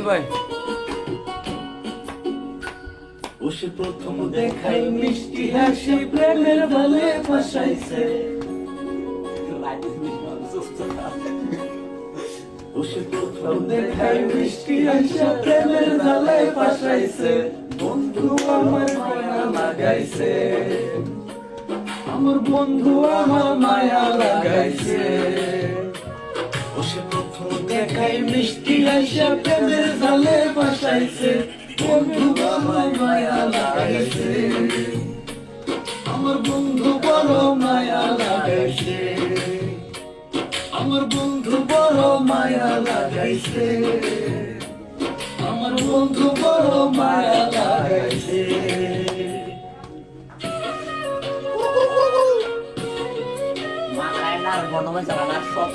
ভাই ওসে প্রথম দেখাই মিষ্টি হাসি প্রেমের বলে ফাঁসাইছে ওসে প্রথম দেখাই মিষ্টি হাসি প্রেমের বলে ফাঁসাইছে বন্ধু আমার মায়া লাগাইছে আমার বন্ধু আমার মায়া লাগাইছে ওসে প্রথম দেখাই মিষ্টি হাসি প্রেমের বলে ফাঁসাইছে বন্ধু আমার মায়া লাগাইছে আমার বন্ধু বড় মায়া লাগাইছে আমার বন্ধু বড় মায়া লাগাইছে আমার বন্ধু বড় মায়া লাগাইছে মাথায় না বন্ধ হয়ে যাবে না সব